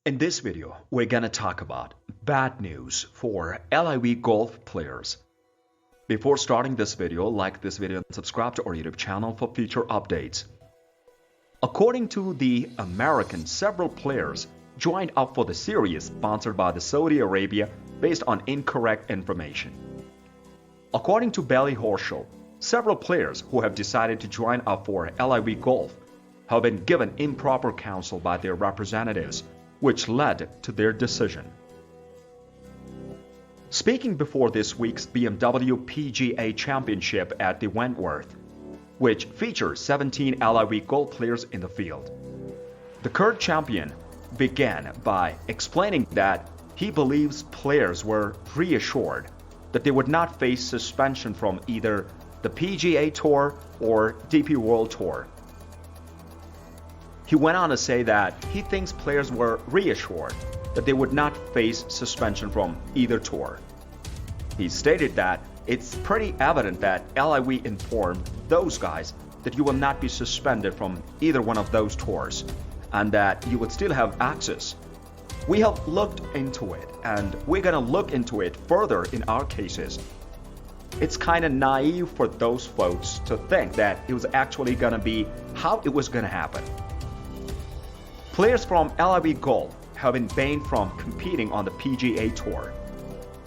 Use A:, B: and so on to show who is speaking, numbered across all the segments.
A: In this video, we're gonna talk about bad news for LIV Golf players. Before starting this video, like this video and subscribe to our YouTube channel for future updates. According to The American, several players joined up for the series sponsored by the Saudi Arabia based on incorrect information. According to Billy Horschel, several players who have decided to join up for LIV Golf have been given improper counsel by their representatives, which led to their decision. Speaking before this week's BMW PGA Championship at the Wentworth, which features 17 LIV Golf players in the field, the current champion began by explaining that he believes players were reassured that they would not face suspension from either the PGA Tour or DP World Tour. He went on to say that he thinks players were reassured that they would not face suspension from either tour. He stated that it's pretty evident that LIV informed those guys that you will not be suspended from either one of those tours and that you would still have access. We have looked into it and we're gonna look into it further in our cases. It's kind of naive for those folks to think that it was actually gonna be how it was gonna happen. Players from LIV Golf have been banned from competing on the PGA Tour,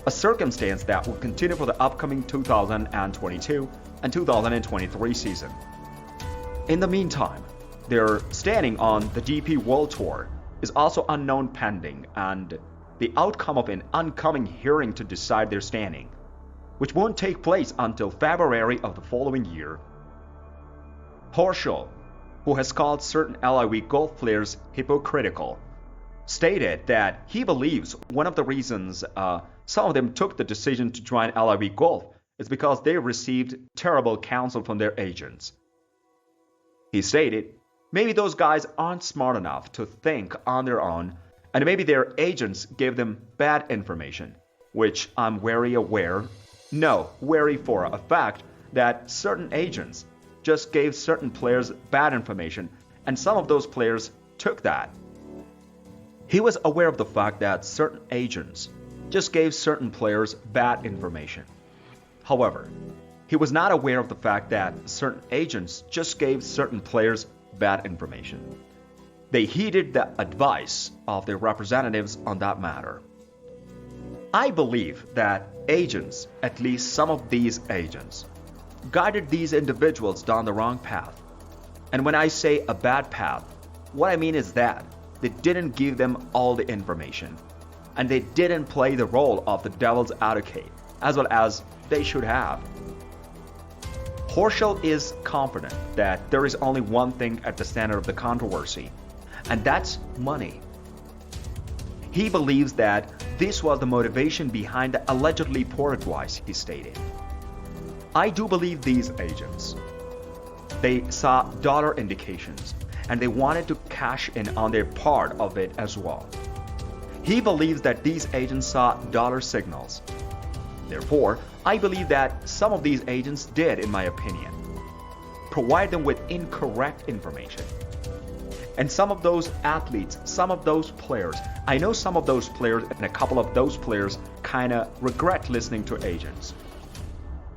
A: a circumstance that will continue for the upcoming 2022 and 2023 season. In the meantime, their standing on the DP World Tour is also unknown pending, and the outcome of an oncoming hearing to decide their standing, which won't take place until February of the following year. Horschel, who has called certain LIV Golf players hypocritical, stated that he believes one of the reasons some of them took the decision to join LIV Golf is because they received terrible counsel from their agents. He stated, maybe those guys aren't smart enough to think on their own, and maybe their agents gave them bad information, which I'm very for a fact that certain agents just gave certain players bad information, and some of those players took that. He was aware of the fact that certain agents just gave certain players bad information. However, he was not aware of the fact that certain agents just gave certain players bad information. They heeded the advice of their representatives on that matter. I believe that agents, at least some of these agents, guided these individuals down the wrong path. And when I say a bad path, what I mean is that they didn't give them all the information, and they didn't play the role of the devil's advocate as well as they should have. Horschel is confident that there is only one thing at the center of the controversy, and that's money. He believes that this was the motivation behind the allegedly poor advice, he stated. I do believe these agents. They saw dollar indications and they wanted to cash in on their part of it as well. He believes that these agents saw dollar signals. Therefore, I believe that some of these agents did, in my opinion, provide them with incorrect information. And some of those athletes, some of those players, I know some of those players and a couple of those players kinda regret listening to agents.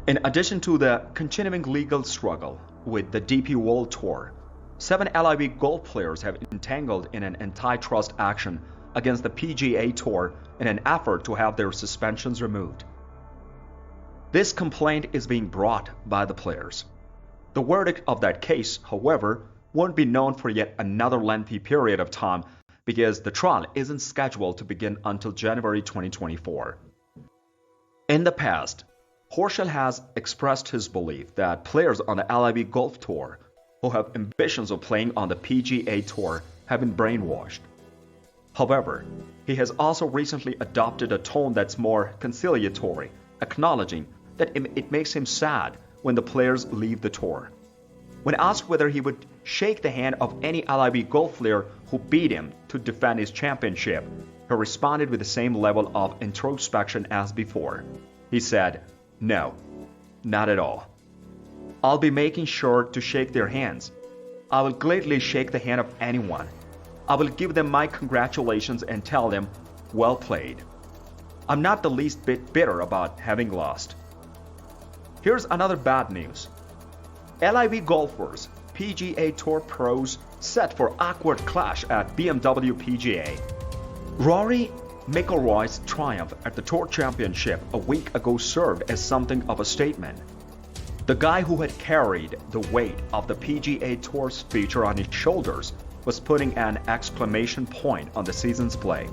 A: In addition to the continuing legal struggle with the DP World Tour, 7 LIV Golf players have entangled in an antitrust action against the PGA Tour in an effort to have their suspensions removed. This complaint is being brought by the players. The verdict of that case, however, won't be known for yet another lengthy period of time because the trial isn't scheduled to begin until January 2024. In the past, Horschel has expressed his belief that players on the LIV Golf Tour who have ambitions of playing on the PGA Tour have been brainwashed. However, he has also recently adopted a tone that's more conciliatory, acknowledging that it makes him sad when the players leave the tour. When asked whether he would shake the hand of any LIV Golf player who beat him to defend his championship, he responded with the same level of introspection as before. He said, "No, not at all. I'll be making sure to shake their hands. I will gladly shake the hand of anyone. I will give them my congratulations and tell them, well played. I'm not the least bit bitter about having lost. Here's another bad news. LIV golfers, PGA Tour pros set for awkward clash at BMW PGA. Rory McIlroy's triumph at the Tour Championship a week ago served as something of a statement. The guy who had carried the weight of the PGA Tour's future on his shoulders was putting an exclamation point on the season's play.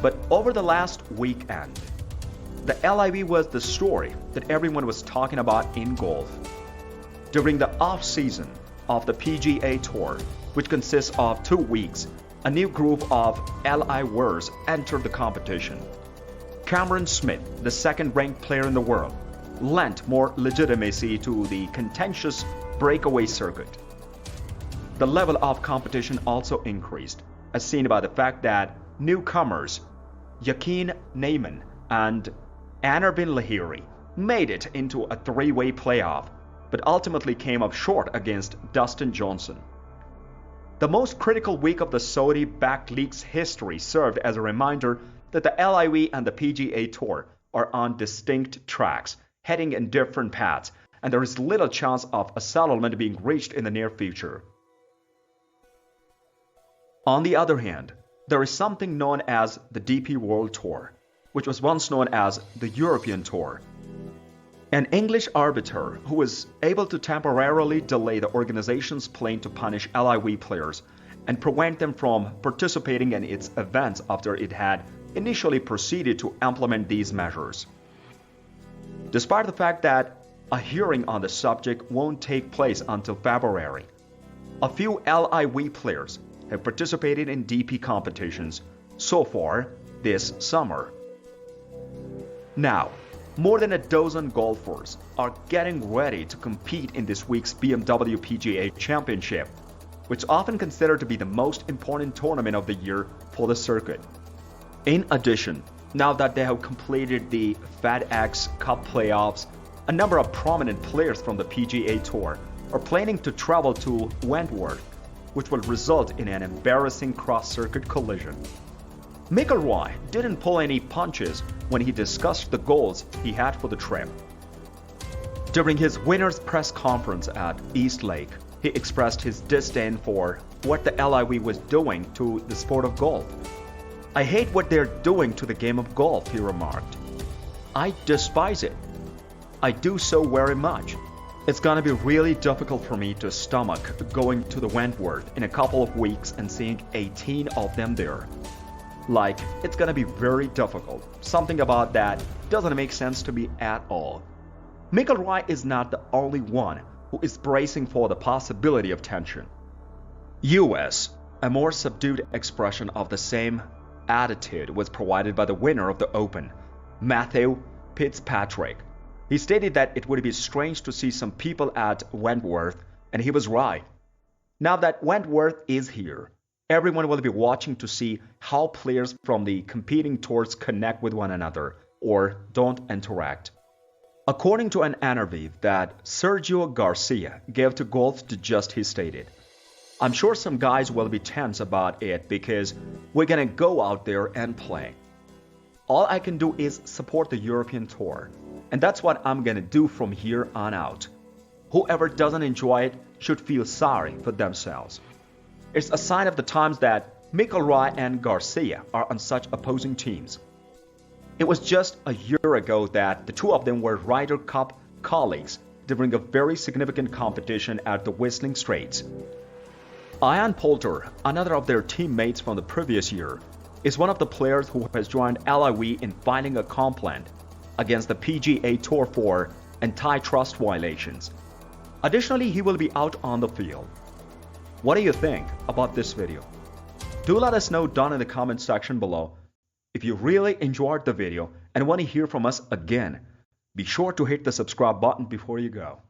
A: But over the last weekend, the LIV was the story that everyone was talking about in golf. During the off-season of the PGA Tour, which consists of 2 weeks, a new group of LIVers entered the competition. Cameron Smith, the second-ranked player in the world, lent more legitimacy to the contentious breakaway circuit. The level of competition also increased, as seen by the fact that newcomers Joaquin Neyman and Anirban Lahiri made it into a 3-way playoff, but ultimately came up short against Dustin Johnson. The most critical week of the Saudi-backed league's history served as a reminder that the LIV and the PGA Tour are on distinct tracks, heading in different paths, and there is little chance of a settlement being reached in the near future. On the other hand, there is something known as the DP World Tour, which was once known as the European Tour. An English arbiter who was able to temporarily delay the organization's plan to punish LIV players and prevent them from participating in its events after it had initially proceeded to implement these measures. Despite the fact that a hearing on the subject won't take place until February, a few LIV players have participated in DP competitions so far this summer. Now, more than a dozen golfers are getting ready to compete in this week's BMW PGA Championship, which is often considered to be the most important tournament of the year for the circuit. In addition, now that they have completed the FedEx Cup playoffs, a number of prominent players from the PGA Tour are planning to travel to Wentworth, which will result in an embarrassing cross-circuit collision. McIlroy didn't pull any punches when he discussed the goals he had for the trip. During his winner's press conference at East Lake, he expressed his disdain for what the LIV was doing to the sport of golf. "I hate what they're doing to the game of golf," he remarked. "I despise it. I do so very much. It's gonna be really difficult for me to stomach going to the Wentworth in a couple of weeks and seeing 18 of them there. Like, it's gonna be very difficult. Something about that doesn't make sense to me at all." McIlroy is not the only one who is bracing for the possibility of tension. US, a more subdued expression of the same attitude, was provided by the winner of the Open, Matthew Fitzpatrick. He stated that it would be strange to see some people at Wentworth, and he was right. Now that Wentworth is here, everyone will be watching to see how players from the competing tours connect with one another or don't interact. According to an interview that Sergio Garcia gave to Golf Digest, he stated, "I'm sure some guys will be tense about it because we're gonna go out there and play. All I can do is support the European Tour, and that's what I'm gonna do from here on out. Whoever doesn't enjoy it should feel sorry for themselves." It's a sign of the times that McIlroy and Garcia are on such opposing teams. It was just a year ago that the two of them were Ryder Cup colleagues during a very significant competition at the Whistling Straits. Ian Poulter, another of their teammates from the previous year, is one of the players who has joined LIV in filing a complaint against the PGA Tour for antitrust violations. Additionally, he will be out on the field. What do you think about this video? Do let us know down in the comment section below. If you really enjoyed the video and want to hear from us again, be sure to hit the subscribe button before you go.